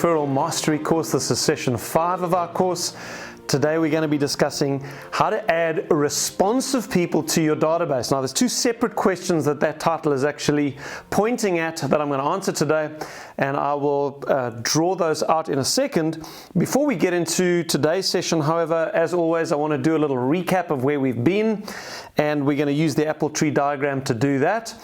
Referral Mastery course. This is session 5 of our course. Today we're going to be discussing how to add responsive people to your database. Now there's two separate questions that title is actually pointing at that I'm going to answer today, and I will draw those out in a second. Before we get into today's session, however, as always, I want to do a little recap of where we've been, and we're going to use the apple tree diagram to do that.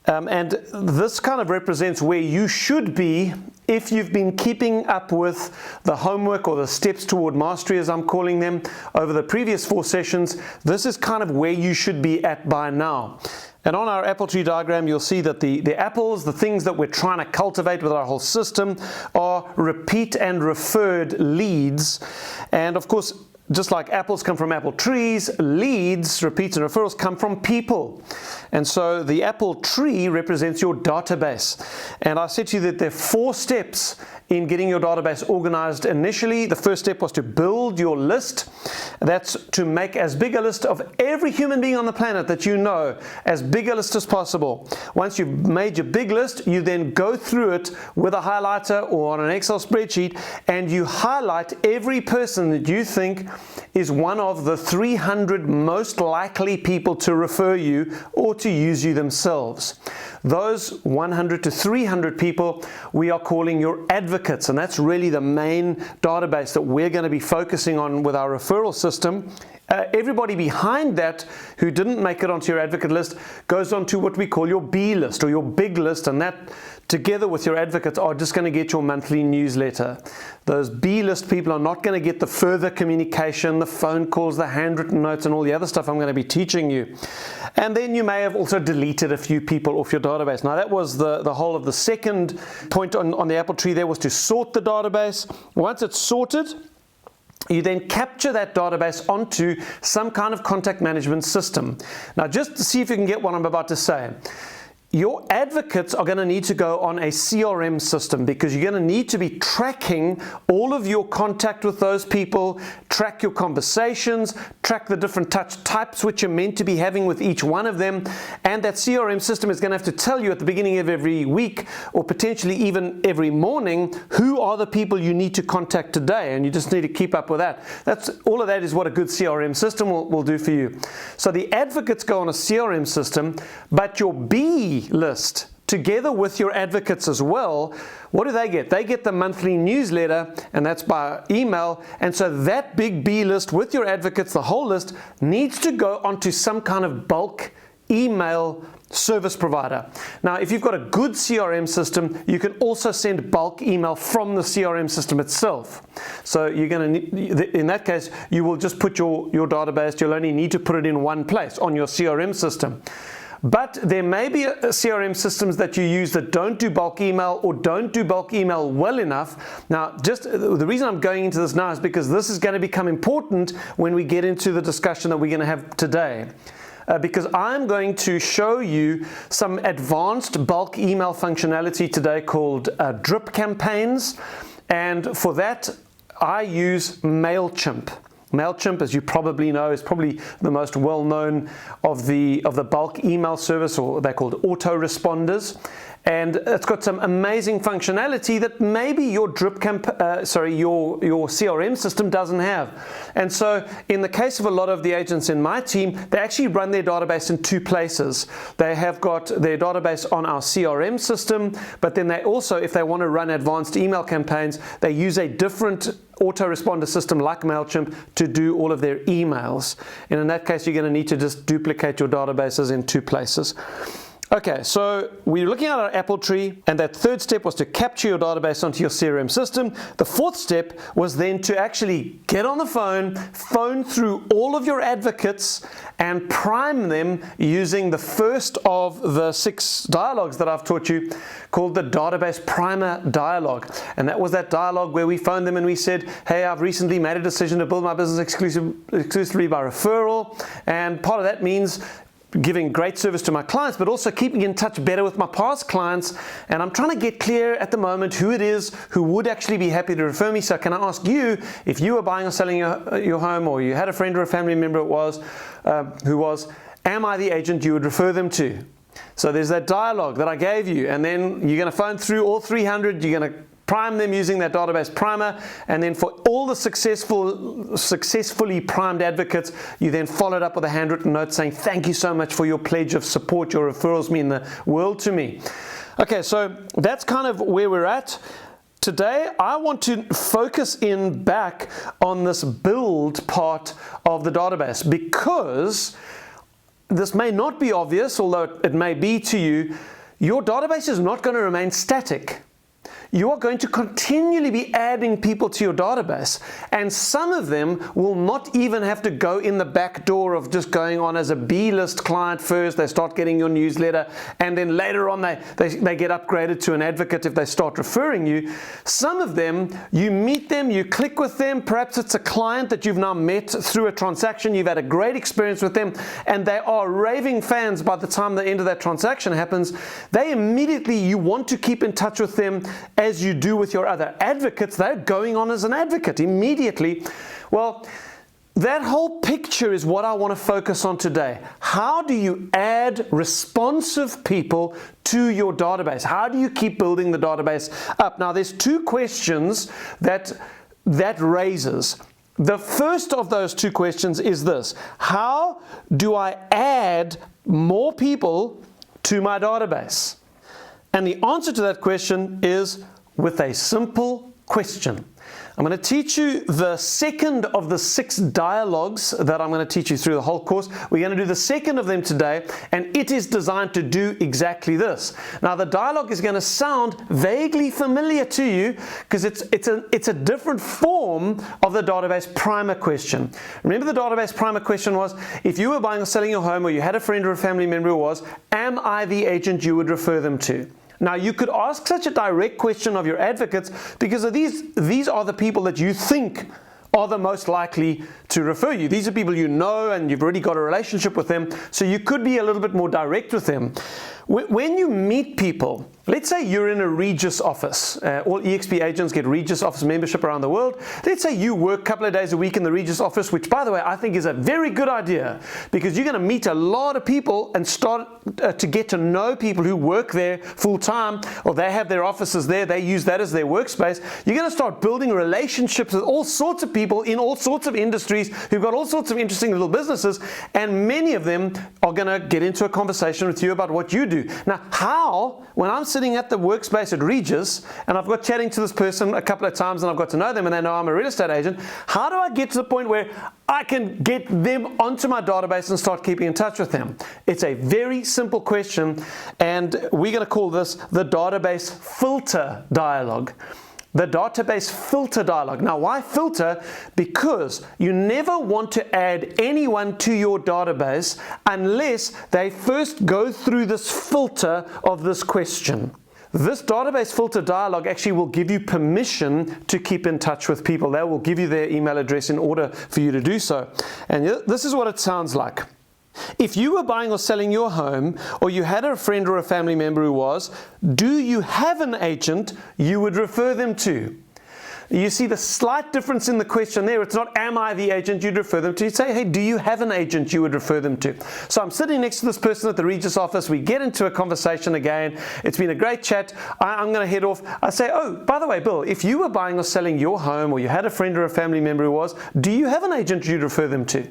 And this kind of represents where you should be if you've been keeping up with the homework or the steps toward mastery, as I'm calling them, over the previous 4 sessions. This is kind of where you should be at by now. And on our apple tree diagram, you'll see that the apples, the things that we're trying to cultivate with our whole system, are repeat and referred leads. And of course, just like apples come from apple trees, leads, repeats, and referrals come from people. And so the apple tree represents your database. And I said to you that there are 4 steps in getting your database organized initially. The first step was to build your list. That's to make as big a list of every human being on the planet that you know, as big a list as possible. Once you've made your big list, you then go through it with a highlighter or on an Excel spreadsheet, and you highlight every person that you think is one of the 300 most likely people to refer you or to use you themselves. Those 100 to 300 people we are calling your advocates, and that's really the main database that we're going to be focusing on with our referral system. Everybody behind that who didn't make it onto your advocate list goes on to what we call your B list or your big list, and that together with your advocates are just going to get your monthly newsletter. Those B list people are not going to get the further communication, the phone calls, the handwritten notes, and all the other stuff I'm going to be teaching you. And then you may have also deleted a few people off your database. Now that was the whole of the second point on the apple tree there, was to sort the database. Once it's sorted, you then capture that database onto some kind of contact management system. Now just to see if you can get what I'm about to say. Your advocates are going to need to go on a CRM system, because you're going to need to be tracking all of your contact with those people, track your conversations, track the different touch types which you're meant to be having with each one of them. And that CRM system is going to have to tell you at the beginning of every week, or potentially even every morning, who are the people you need to contact today, and you just need to keep up with that. All of that is what a good CRM system will do for you. So the advocates go on a CRM system, but your B list, together with your advocates as well, what do they get? They get the monthly newsletter, and that's by email. And so that big B list with your advocates, the whole list, needs to go onto some kind of bulk email service provider. Now, if you've got a good CRM system, you can also send bulk email from the CRM system itself. So you're going to, in that case, you will just put your database, you'll only need to put it in one place on your CRM system. But there may be CRM systems that you use that don't do bulk email or don't do bulk email well enough. Now, just the reason I'm going into this now is because this is going to become important when we get into the discussion that we're going to have today. Because I'm going to show you some advanced bulk email functionality today called drip campaigns. And for that, I use MailChimp. MailChimp, as you probably know, is probably the most well-known of the bulk email service, or they're called autoresponders. And it's got some amazing functionality that maybe your your CRM system doesn't have. And so in the case of a lot of the agents in my team, they actually run their database in 2 places. They have got their database on our CRM system, but then they also, if they want to run advanced email campaigns, they use a different autoresponder system like MailChimp to do all of their emails. And in that case, you're going to need to just duplicate your databases in 2 places. Okay, so we're looking at our apple tree, and that 3rd step was to capture your database onto your CRM system. The 4th step was then to actually get on the phone through all of your advocates and prime them using the first of the 6 dialogues that I've taught you, called the Database Primer Dialogue. And that was that dialogue where we phoned them and we said, hey, I've recently made a decision to build my business exclusively by referral, and part of that means giving great service to my clients, but also keeping in touch better with my past clients. And I'm trying to get clear at the moment who it is who would actually be happy to refer me. So can I ask you, if you were buying or selling your home, or you had a friend or a family member who was, am I the agent you would refer them to? So there's that dialogue that I gave you, and then you're going to phone through all 300, you're going to prime them using that database primer, and then for all the successfully primed advocates, you then followed up with a handwritten note saying, thank you so much for your pledge of support. Your referrals mean the world to me. Okay, so that's kind of where we're at. Today, I want to focus in back on this build part of the database, because this may not be obvious, although it may be to you. Your database is not going to remain static. You are going to continually be adding people to your database, and some of them will not even have to go in the back door of just going on as a B-list client first. They start getting your newsletter, and then later on they get upgraded to an advocate if they start referring you. Some of them, you meet them, you click with them, perhaps it's a client that you've now met through a transaction, you've had a great experience with them, and they are raving fans by the time the end of that transaction happens. They immediately, you want to keep in touch with them as you do with your other advocates. They're going on as an advocate immediately. Well, that whole picture is what I want to focus on today. How do you add responsive people to your database? How do you keep building the database up? Now, there's two questions that raises. The first of those two questions is this: how do I add more people to my database? And the answer to that question is with a simple question. I'm going to teach you the second of the 6 dialogues that I'm going to teach you through the whole course. We're going to do the second of them today, and it is designed to do exactly this. Now, the dialogue is going to sound vaguely familiar to you because it's a different form of the database primer question. Remember, the database primer question was, if you were buying or selling your home, or you had a friend or a family member who was, am I the agent you would refer them to? Now, you could ask such a direct question of your advocates because of these are the people that you think are the most likely to refer you. These are people you know and you've already got a relationship with them, so you could be a little bit more direct with them. When you meet people, let's say you're in a Regis office. All EXP agents get Regis office membership around the world. Let's say you work a couple of days a week in the Regis office, which, by the way, I think is a very good idea, because you're going to meet a lot of people and start to get to know people who work there full time, or they have their offices there, they use that as their workspace. You're going to start building relationships with all sorts of people in all sorts of industries who've got all sorts of interesting little businesses, and many of them are going to get into a conversation with you about what you do. Now, how, when I'm sitting at the workspace at Regis and I've got chatting to this person a couple of times and I've got to know them and they know I'm a real estate agent, how do I get to the point where I can get them onto my database and start keeping in touch with them? It's a very simple question, and we're going to call this the database filter dialogue. The database filter dialogue. Now, why filter? Because you never want to add anyone to your database unless they first go through this filter of this question. This database filter dialogue actually will give you permission to keep in touch with people. They will give you their email address in order for you to do so. And this is what it sounds like. If you were buying or selling your home, or you had a friend or a family member who was, do you have an agent you would refer them to? You see the slight difference in the question there. It's not, am I the agent you'd refer them to? You say, hey, do you have an agent you would refer them to? So I'm sitting next to this person at the Regis office. We get into a conversation again. It's been a great chat. I'm going to head off. I say, oh, by the way, Bill, if you were buying or selling your home, or you had a friend or a family member who was, do you have an agent you'd refer them to?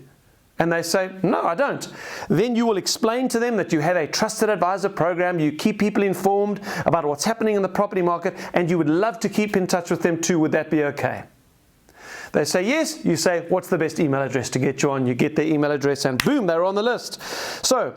And they say, no, I don't. Then you will explain to them that you have a trusted advisor program, you keep people informed about what's happening in the property market, and you would love to keep in touch with them too. Would that be okay? They say yes. You say, what's the best email address to get you on? You get their email address and boom, they're on the list. So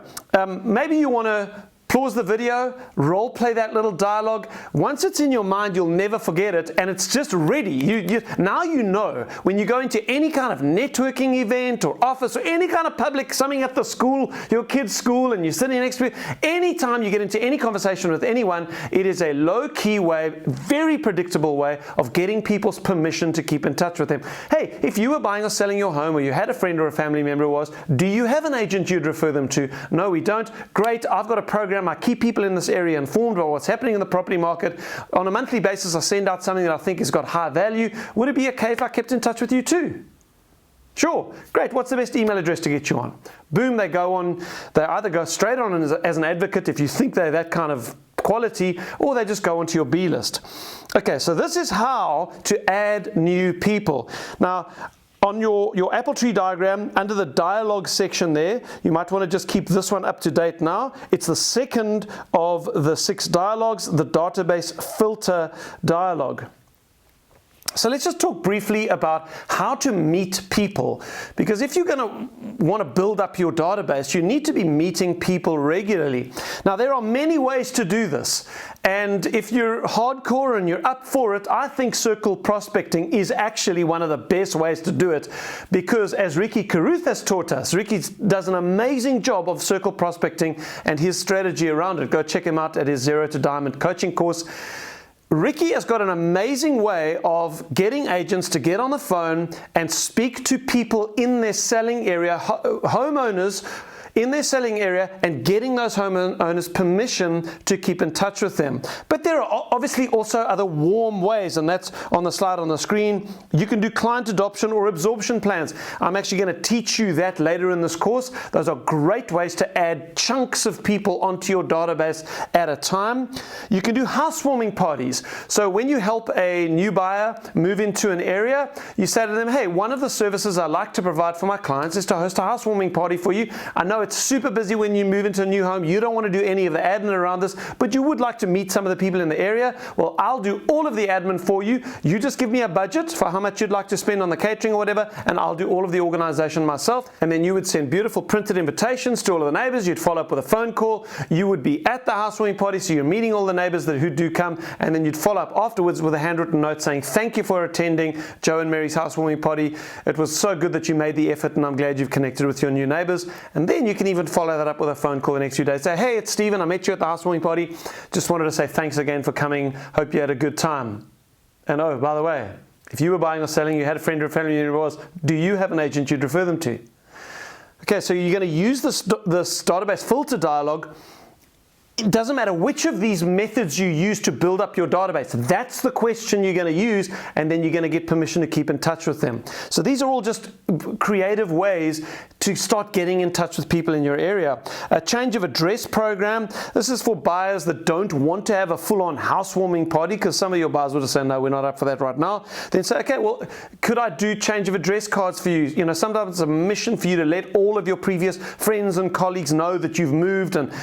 maybe you want to pause the video, role play that little dialogue. Once it's in your mind, you'll never forget it, and it's just ready. Now you know when you go into any kind of networking event or office or any kind of public, something at the school, your kid's school, and you're sitting next to it, anytime you get into any conversation with anyone, it is a low-key way, very predictable way of getting people's permission to keep in touch with them. Hey, if you were buying or selling your home, or you had a friend or a family member who was, do you have an agent you'd refer them to? No, we don't. Great, I've got a program. I keep people in this area informed about what's happening in the property market. On a monthly basis, I send out something that I think has got high value. Would it be okay if I kept in touch with you too? Sure. Great. What's the best email address to get you on? Boom, they go on. They either go straight on as an advocate if you think they're that kind of quality, or they just go onto your B list. Okay, so this is how to add new people. Now, on your apple tree diagram, under the dialogue section there, you might want to just keep this one up to date now. It's the second of the 6 dialogues, the database filter dialogue. So let's just talk briefly about how to meet people, because if you're going to want to build up your database, you need to be meeting people regularly. Now, there are many ways to do this, and if you're hardcore and you're up for it, I think circle prospecting is actually one of the best ways to do it, because as Ricky Carruth has taught us, Ricky does an amazing job of circle prospecting and his strategy around it. Go check him out at his Zero to Diamond coaching course. Ricky has got an amazing way of getting agents to get on the phone and speak to people in their selling area, homeowners in their selling area, and getting those homeowners permission to keep in touch with them. But there are obviously also other warm ways, and that's on the slide on the screen. You can do client adoption or absorption plans. I'm actually going to teach you that later in this course. Those are great ways to add chunks of people onto your database at a time. You can do housewarming parties. So when you help a new buyer move into an area, you say to them, hey, one of the services I like to provide for my clients is to host a housewarming party for you. I know it's super busy when you move into a new home. You don't want to do any of the admin around this, but you would like to meet some of the people in the area. Well, I'll do all of the admin for you. You just give me a budget for how much you'd like to spend on the catering or whatever, and I'll do all of the organization myself. And then you would send beautiful printed invitations to all of the neighbors. You'd follow up with a phone call. You would be at the housewarming party, so you're meeting all the neighbors who do come, and then you'd follow up afterwards with a handwritten note saying, thank you for attending Joe and Mary's housewarming party. It was so good that you made the effort, and I'm glad you've connected with your new neighbors. And then you can even follow that up with a phone call the next few days. Say, hey, it's Stephen. I met you at the housewarming party. Just wanted to say thanks again for coming. Hope you had a good time. And oh, by the way, if you were buying or selling, you had a friend or a family member was, do you have an agent you'd refer them to? Okay, so you're going to use this database filter dialogue. It doesn't matter which of these methods you use to build up your database. That's the question you're going to use, and then you're going to get permission to keep in touch with them. So these are all just creative ways to start getting in touch with people in your area. A change of address program. This is for buyers that don't want to have a full-on housewarming party, because some of your buyers would have said, no, we're not up for that right now. Then say, okay, well, could I do change of address cards for you? You know, sometimes it's a mission for you to let all of your previous friends and colleagues know that you've moved, and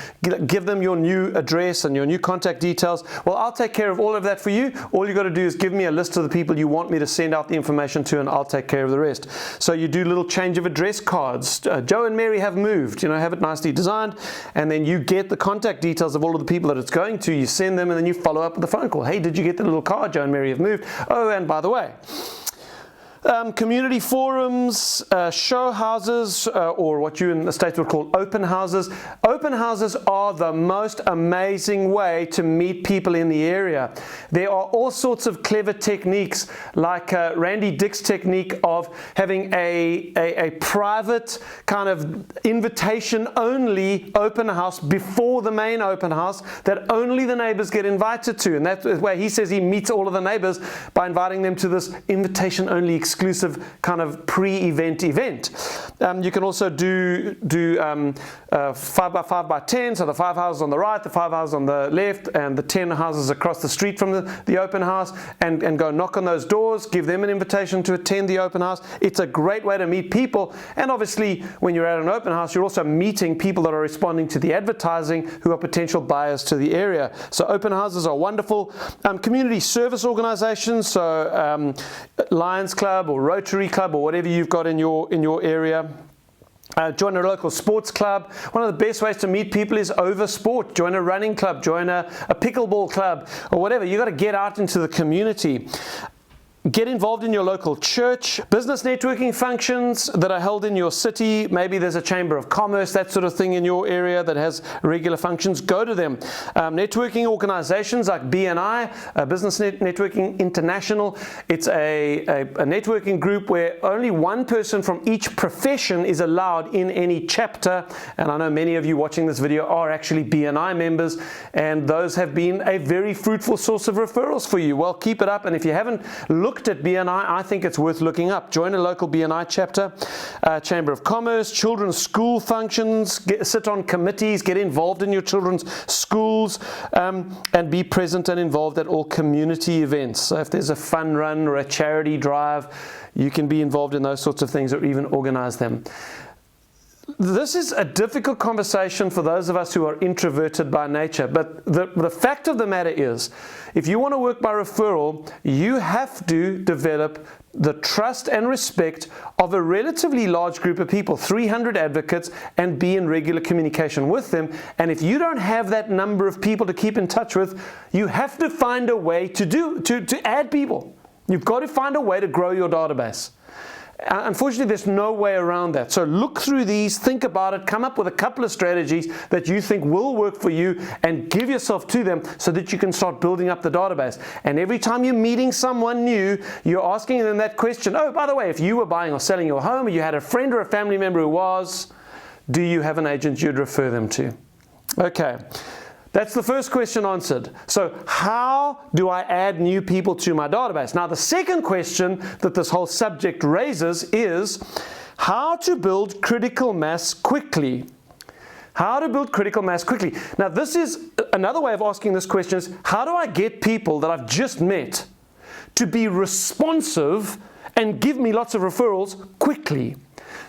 give them your new address and your new contact details. Well, I'll take care of all of that for you. All you got to do is give me a list of the people you want me to send out the information to, and I'll take care of the rest. So you do little change of address cards. Joe and Mary have moved, you know, have it nicely designed, and then you get the contact details of all of the people that it's going to. You send them, and then you follow up with a phone call. Hey, did you get the little card? Joe and Mary have moved. Oh, and by the way, community forums, show houses, or what you in the States would call open houses. Open houses are the most amazing way to meet people in the area. There are all sorts of clever techniques, like Randy Dick's technique of having a private kind of invitation-only open house before the main open house that only the neighbors get invited to. And that's where he says he meets all of the neighbors by inviting them to this invitation-only exclusive kind of pre-event event. You can also do 5 by 5 by 10, so the 5 houses on the right, the 5 houses on the left, and the 10 houses across the street from the open house, and go knock on those doors, give them an invitation to attend the open house. It's a great way to meet people, and obviously when you're at an open house, you're also meeting people that are responding to the advertising who are potential buyers to the area. So open houses are wonderful. Community service organizations, so Lions Club or Rotary Club or whatever you've got in your area. Join a local sports club. One of the best ways to meet people is over sport. Join a running club, join a pickleball club, or whatever. You've got to get out into the community. Get involved in your local church, business networking functions that are held in your city. Maybe there's a chamber of commerce, that sort of thing in your area that has regular functions. Go to them. Networking organizations like BNI, Business Networking International. It's a networking group where only one person from each profession is allowed in any chapter. And I know many of you watching this video are actually BNI members, and those have been a very fruitful source of referrals for you. Well, keep it up. And if you haven't looked looked at BNI, I think it's worth looking up. Join a local BNI chapter, Chamber of Commerce, children's school functions, sit on committees, get involved in your children's schools, and be present and involved at all community events. So if there's a fun run or a charity drive, you can be involved in those sorts of things or even organize them. This is a difficult conversation for those of us who are introverted by nature, but the fact of the matter is, if you want to work by referral, you have to develop the trust and respect of a relatively large group of people, 300 advocates, and be in regular communication with them. And if you don't have that number of people to keep in touch with, you have to find a way to add people. You've got to find a way to grow your database. Unfortunately, there's no way around that. So look through these, think about it, come up with a couple of strategies that you think will work for you and give yourself to them so that you can start building up the database. And every time you're meeting someone new, you're asking them that question. Oh, by the way, if you were buying or selling your home, or you had a friend or a family member who was, do you have an agent you'd refer them to? Okay. That's the first question answered. So how do I add new people to my database? Now, the second question that this whole subject raises is how to build critical mass quickly. How to build critical mass quickly. Now, this is another way of asking this question is, how do I get people that I've just met to be responsive and give me lots of referrals quickly?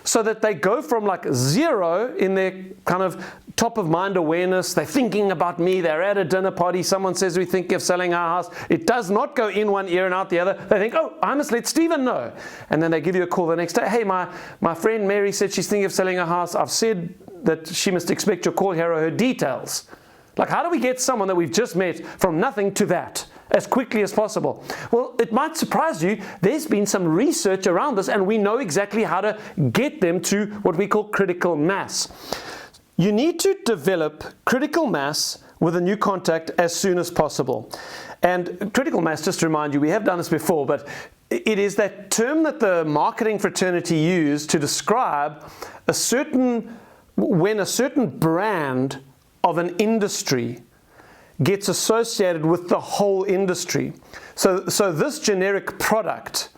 So that they go from like 0 in their kind of top of mind awareness, they're thinking about me, they're at a dinner party, someone says we think of selling our house, it does not go in one ear and out the other, they think, oh, I must let Stephen know. And then they give you a call the next day, hey, my friend Mary said she's thinking of selling her house, I've said that she must expect your call, here are her details. Like, how do we get someone that we've just met from nothing to that as quickly as possible? Well, it might surprise you, there's been some research around this and we know exactly how to get them to what we call critical mass. You need to develop critical mass with a new contact as soon as possible. And critical mass, just to remind you, we have done this before, but it is that term that the marketing fraternity used to describe when a certain brand of an industry gets associated with the whole industry. So this generic product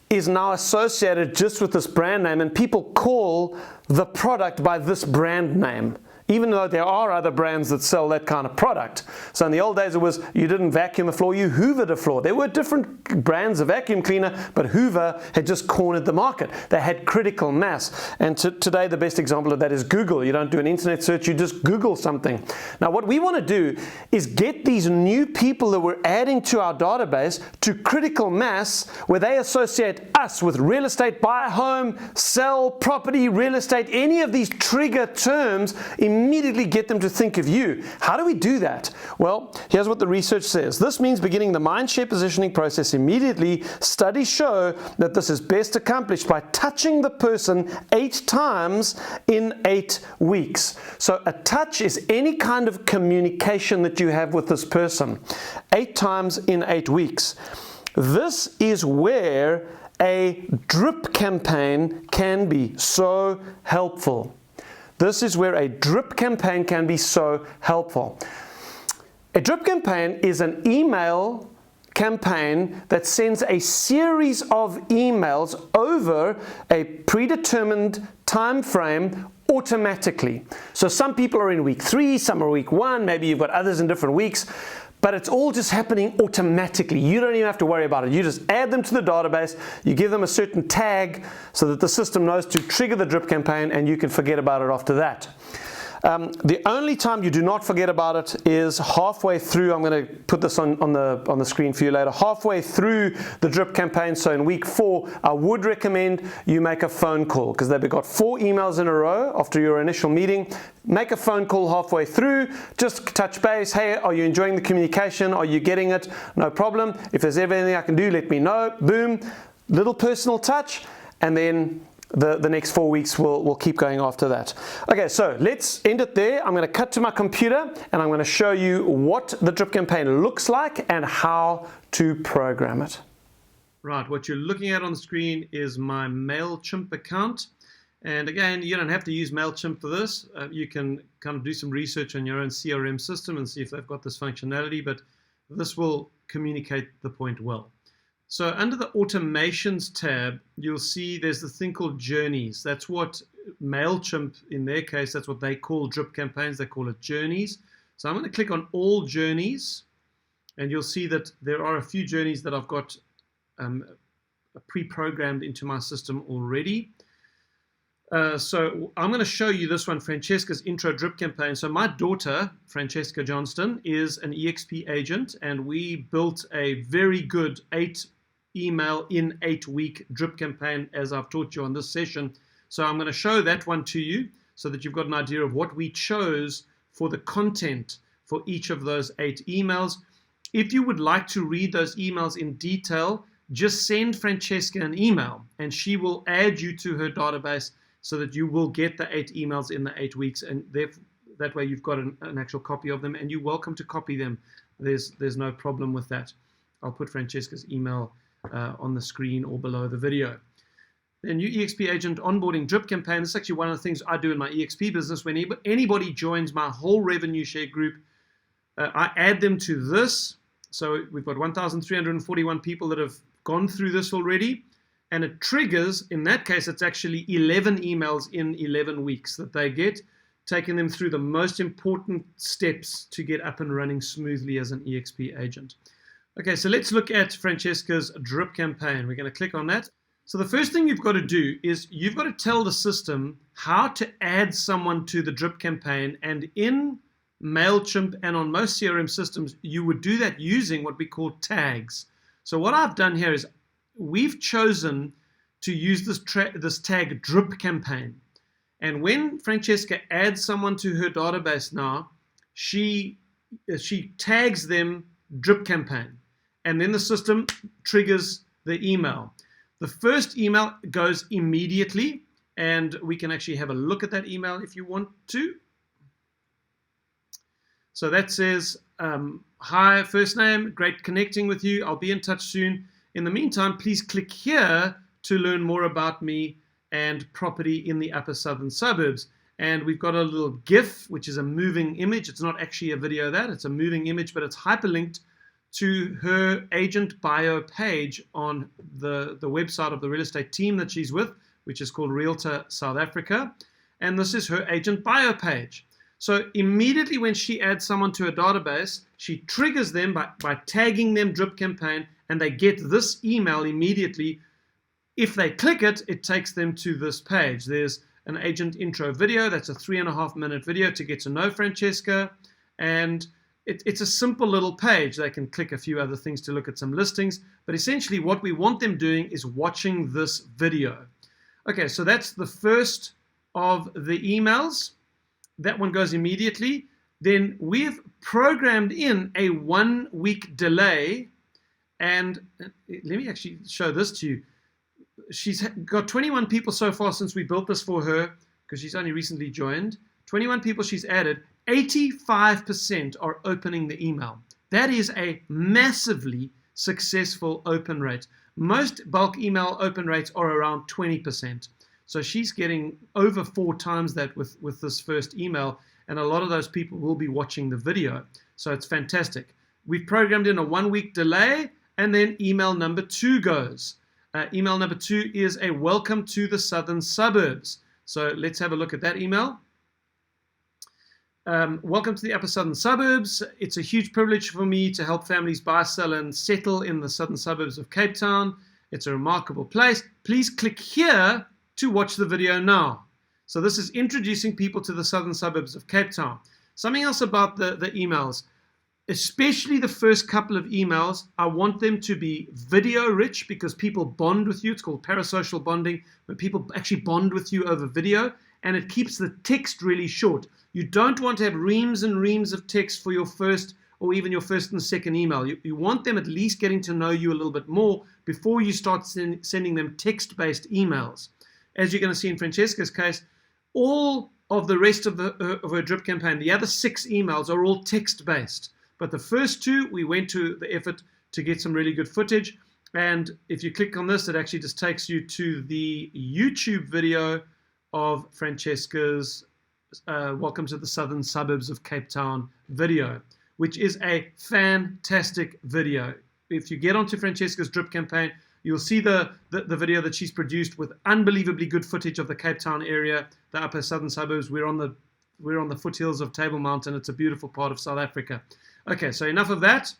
is now associated just with this brand name, and people call the product by this brand name, even though there are other brands that sell that kind of product. So in the old days it was, you didn't vacuum a floor, you hoovered a floor. There were different brands of vacuum cleaner, but Hoover had just cornered the market. They had critical mass. And today the best example of that is Google. You don't do an internet search, you just Google something. Now what we want to do is get these new people that we're adding to our database to critical mass where they associate us with real estate, buy a home, sell property, real estate, any of these trigger terms, immediately get them to think of you. How do we do that? Well, here's what the research says. This means beginning the mindshare positioning process immediately. Studies show that this is best accomplished by touching the person 8 times in 8 weeks. So a touch is any kind of communication that you have with this person 8 times in 8 weeks. This is where a drip campaign can be so helpful. This is where a drip campaign can be so helpful. A drip campaign is an email campaign that sends a series of emails over a predetermined time frame automatically. So some people are in week 3, some are week 1, maybe you've got others in different weeks, but it's all just happening automatically. You don't even have to worry about it. You just add them to the database, you give them a certain tag so that the system knows to trigger the drip campaign, and you can forget about it after that. The only time you do not forget about it is halfway through. I'm going to put this on the screen for you later. Halfway through the drip campaign, so in week 4, I would recommend you make a phone call, because they've got 4 emails in a row after your initial meeting. Make a phone call halfway through, just touch base. Hey, are you enjoying the communication? Are you getting it? No problem. If there's ever anything I can do, let me know. Boom, little personal touch, and then the next 4 weeks we'll keep going after that. Okay, so let's end it there. I'm going to cut to my computer and I'm going to show you what the drip campaign looks like and how to program it. Right, what you're looking at on the screen is my MailChimp account. And again, you don't have to use MailChimp for this. You can kind of do some research on your own CRM system and see if they've got this functionality, but this will communicate the point well. So under the automations tab, you'll see there's the thing called journeys. That's what MailChimp, in their case, that's what they call drip campaigns. They call it journeys. So I'm going to click on all journeys, and you'll see that there are a few journeys that I've got pre-programmed into my system already. So I'm going to show you this one, Francesca's intro drip campaign. So my daughter, Francesca Johnston, is an EXP agent, and we built a very good 8 email in 8 week drip campaign, as I've taught you on this session. So I'm going to show that one to you so that you've got an idea of what we chose for the content for each of those 8 emails. If you would like to read those emails in detail, just send Francesca an email and she will add you to her database so that you will get the 8 emails in the 8 weeks, and that way you've got an actual copy of them, and you're welcome to copy them. There's no problem with that. I'll put Francesca's email on the screen or below the video. The new EXP agent onboarding drip campaign. This is actually one of the things I do in my EXP business. When anybody joins my whole revenue share group, I add them to this. So we've got 1,341 people that have gone through this already. And it triggers, in that case, it's actually 11 emails in 11 weeks that they get, taking them through the most important steps to get up and running smoothly as an EXP agent. Okay, so let's look at Francesca's drip campaign. We're going to click on that. So the first thing you've got to do is you've got to tell the system how to add someone to the drip campaign. And in MailChimp and on most CRM systems, you would do that using what we call tags. So what I've done here is we've chosen to use this tag drip campaign. And when Francesca adds someone to her database now, she tags them drip campaign. And then the system triggers the email. The first email goes immediately, and we can actually have a look at that email if you want to. So that says, hi, first name, great connecting with you. I'll be in touch soon. In the meantime, please click here to learn more about me and property in the upper southern suburbs. And we've got a little GIF, which is a moving image. It's not actually a video it's a moving image, but it's hyperlinked to her agent bio page on the website of the real estate team that she's with, which is called Realtor South Africa. And this is her agent bio page. So immediately when she adds someone to her database, she triggers them by tagging them drip campaign, and they get this email immediately. If they click it, it takes them to this page. There's an agent intro video. That's a 3.5-minute video to get to know Francesca. And it's a simple little page. They can click a few other things to look at some listings. But essentially what we want them doing is watching this video. Okay, so that's the first of the emails. That one goes immediately. Then we've programmed in a 1-week delay. And let me actually show this to you. She's got 21 people so far since we built this for her, because she's only recently joined. 21 people she's added. 85% are opening the email. That is a massively successful open rate. Most bulk email open rates are around 20%. So she's getting over 4 times that with this first email, and a lot of those people will be watching the video. So it's fantastic. We've programmed in a 1-week delay, and then email number 2 goes. Email number 2 is a welcome to the southern suburbs. So let's have a look at that email. Welcome to the upper southern suburbs. It's a huge privilege for me to help families buy, sell, and settle in the southern suburbs of Cape Town. It's a remarkable place. Please click here to watch the video now. So this is introducing people to the southern suburbs of Cape Town. Something else about the emails, especially the first couple of emails, I want them to be video rich, because people bond with you. It's called parasocial bonding, where people actually bond with you over video, and it keeps the text really short. You don't want to have reams and reams of text for your first or even your first and second email. You want them at least getting to know you a little bit more before you start sending them text-based emails. As you're going to see in Francesca's case, all of the rest of her drip campaign, the other 6 emails, are all text-based. But the first 2, we went to the effort to get some really good footage. And if you click on this, it actually just takes you to the YouTube video of Francesca's Welcome to the Southern Suburbs of Cape Town video, which is a fantastic video. if you get onto Francesca's drip campaign, you'll see the video that she's produced with unbelievably good footage of the Cape Town area, the upper southern suburbs. We're on the foothills of Table Mountain. It's a beautiful part of South Africa. Okay, so enough of that.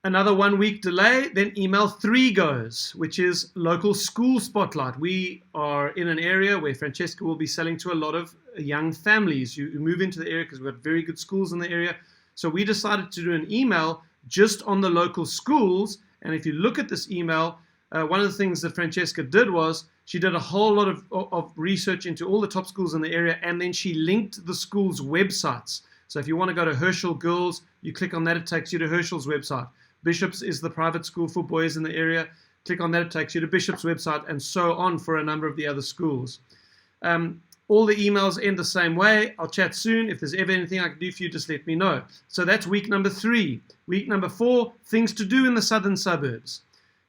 Another 1 week delay, then email 3 goes, which is local school spotlight. We are in an area where Francesca will be selling to a lot of young families who move into the area because we've got very good schools in the area. So we decided to do an email just on the local schools. And if you look at this email, one of the things that Francesca did was she did a whole lot of research into all the top schools in the area, and then she linked the schools' websites. So if you want to go to Herschel Girls, you click on that, it takes you to Herschel's website. Bishop's is the private school for boys in the area. Click on that, it takes you to Bishop's website, and so on for a number of the other schools. All the emails end the same way. I'll chat soon. If there's ever anything I can do for you, just let me know. So that's week number 3. Week number 4, things to do in the southern suburbs.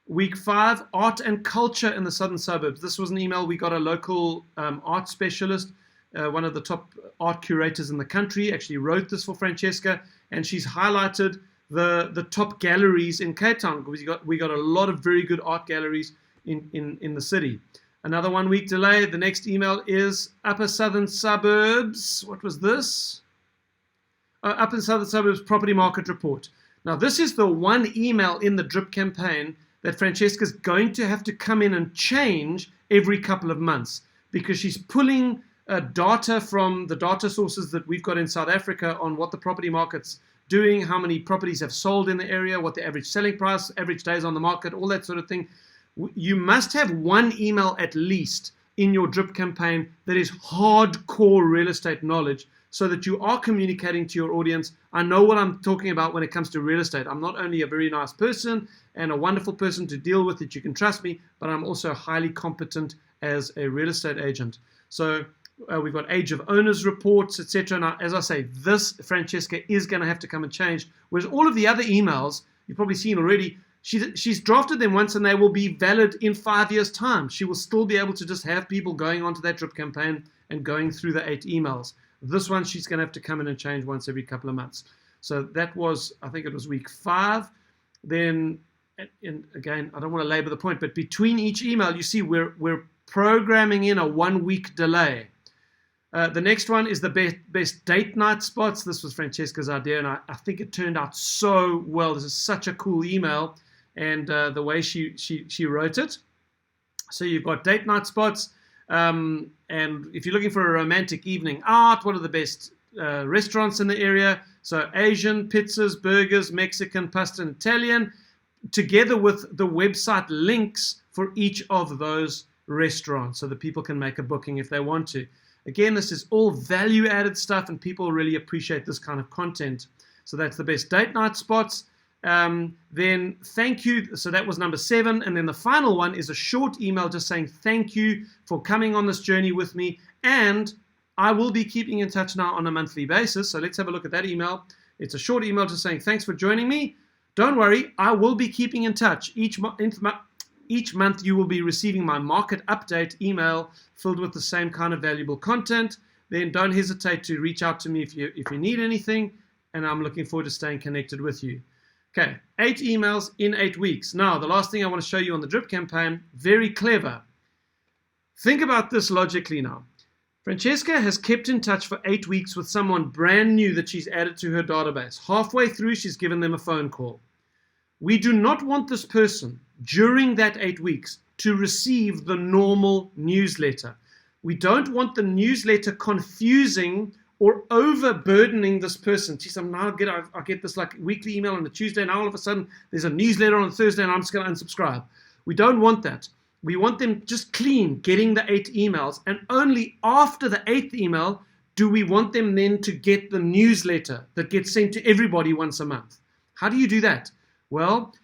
Week 5, art and culture in the southern suburbs. This was an email we got a local art specialist, one of the top art curators in the country, actually wrote this for Francesca, and she's highlighted the top galleries in Cape Town. We got a lot of very good art galleries in the city. Another 1 week delay. The next email is Upper Southern Suburbs. What was this? Upper Southern Suburbs Property Market Report. Now, this is the one email in the drip campaign that Francesca's going to have to come in and change every couple of months, because she's pulling data from the data sources that we've got in South Africa on what the property market's doing, how many properties have sold in the area, what the average selling price, average days on the market, all that sort of thing. You must have one email at least in your drip campaign that is hardcore real estate knowledge, so that you are communicating to your audience. I know what I'm talking about when it comes to real estate. I'm not only a very nice person and a wonderful person to deal with that you can trust me, but I'm also highly competent as a real estate agent. So we've got age of owners reports, etc. Now, as I say, this Francesca is going to have to come and change. Whereas all of the other emails, you've probably seen already, she's drafted them once and they will be valid in 5 years' time. She will still be able to just have people going onto that drip campaign and going through the 8 emails. This one, she's going to have to come in and change once every couple of months. So that was, I think it was week 5. Then, and again, I don't want to labor the point, but between each email, you see we're programming in a 1 week delay. The next one is the best date night spots. This was Francesca's idea, and I think it turned out so well. This is such a cool email, and the way she wrote it. So you've got date night spots, and if you're looking for a romantic evening out, what are the best restaurants in the area? So Asian, pizzas, burgers, Mexican, pasta, and Italian, together with the website links for each of those restaurants, so that people can make a booking if they want to. Again, this is all value-added stuff, and people really appreciate this kind of content. So that's the best date night spots. Then thank you. So that was number 7. And then the final one is a short email just saying thank you for coming on this journey with me. And I will be keeping in touch now on a monthly basis. So let's have a look at that email. It's a short email just saying thanks for joining me. Don't worry, I will be keeping in touch. Each month you will be receiving my market update email filled with the same kind of valuable content. Then don't hesitate to reach out to me if you need anything, and I'm looking forward to staying connected with you. Okay, 8 emails in 8 weeks. Now, the last thing I want to show you on the drip campaign, very clever. Think about this logically now. Francesca has kept in touch for 8 weeks with someone brand new that she's added to her database. Halfway through, she's given them a phone call. We do not want this person during that 8 weeks to receive the normal newsletter. We don't want the newsletter confusing or overburdening this person. Geez, I get this like weekly email on a Tuesday, and all of a sudden there's a newsletter on a Thursday, and I'm just going to unsubscribe. We don't want that. We want them just clean, getting the 8 emails, and only after the 8th email do we want them then to get the newsletter that gets sent to everybody once a month. How do you do that? Well,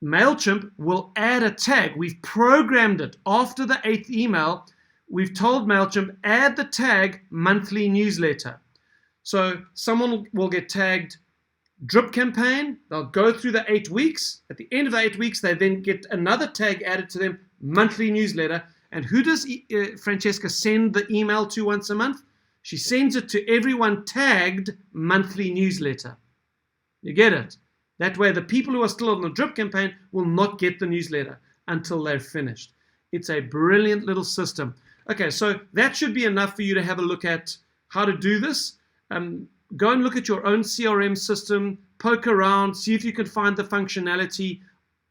MailChimp will add a tag. We've programmed it. After the 8th email, we've told MailChimp, add the tag monthly newsletter. So someone will get tagged drip campaign. They'll go through the 8 weeks. At the end of the 8 weeks, they then get another tag added to them, monthly newsletter. And who does Francesca send the email to once a month? She sends it to everyone tagged monthly newsletter. You get it? That way, the people who are still on the drip campaign will not get the newsletter until they're finished. It's a brilliant little system. Okay, so that should be enough for you to have a look at how to do this. Go and look at your own CRM system, poke around, see if you can find the functionality,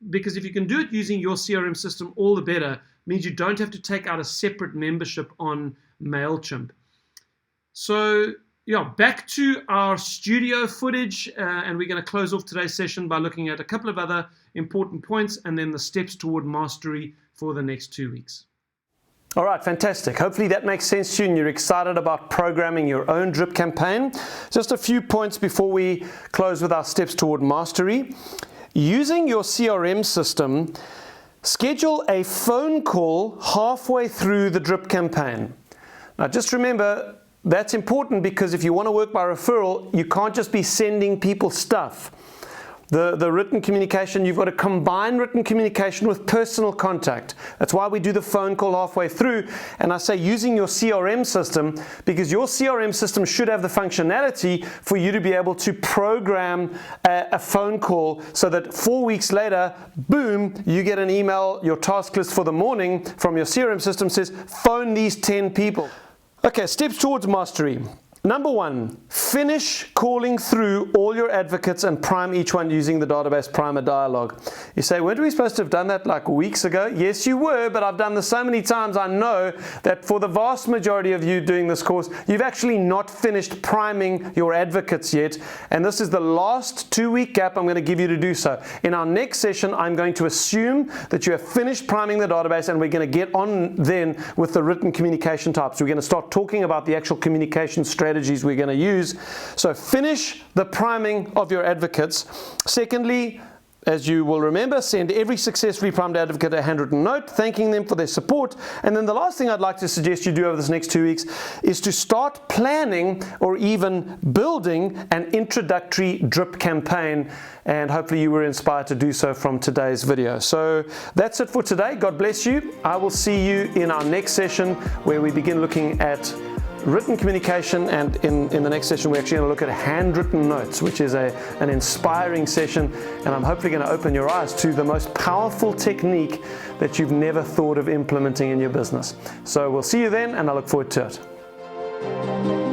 because if you can do it using your CRM system, all the better. It means you don't have to take out a separate membership on MailChimp. So yeah, back to our studio footage, and we're going to close off today's session by looking at a couple of other important points and then the steps toward mastery for the next 2 weeks. All right, fantastic. Hopefully that makes sense to you and you're excited about programming your own drip campaign. Just a few points before we close with our steps toward mastery. Using your CRM system, schedule a phone call halfway through the drip campaign. Now just remember, that's important because if you want to work by referral, you can't just be sending people stuff. The written communication, you've got to combine written communication with personal contact. That's why we do the phone call halfway through. And I say using your CRM system, because your CRM system should have the functionality for you to be able to program a phone call so that 4 weeks later, boom, you get an email, your task list for the morning from your CRM system says, phone these 10 people. Okay, steps towards mastery. Number 1, finish calling through all your advocates and prime each one using the database primer dialog. You say, weren't we supposed to have done that like weeks ago? Yes, you were, but I've done this so many times. I know that for the vast majority of you doing this course, you've actually not finished priming your advocates yet. And this is the last 2-week gap I'm going to give you to do so. In our next session, I'm going to assume that you have finished priming the database and we're going to get on then with the written communication types. We're going to start talking about the actual communication strategies we're going to use. So finish the priming of your advocates. Secondly, as you will remember, send every successfully primed advocate a handwritten note thanking them for their support. And then the last thing I'd like to suggest you do over this next 2 weeks is to start planning or even building an introductory drip campaign. And hopefully you were inspired to do so from today's video. So that's it for today. God bless you. I will see you in our next session where we begin looking at written communication, and in the next session we're actually going to look at handwritten notes, which is an inspiring session, and I'm hopefully going to open your eyes to the most powerful technique that you've never thought of implementing in your business. So we'll see you then, and I look forward to it.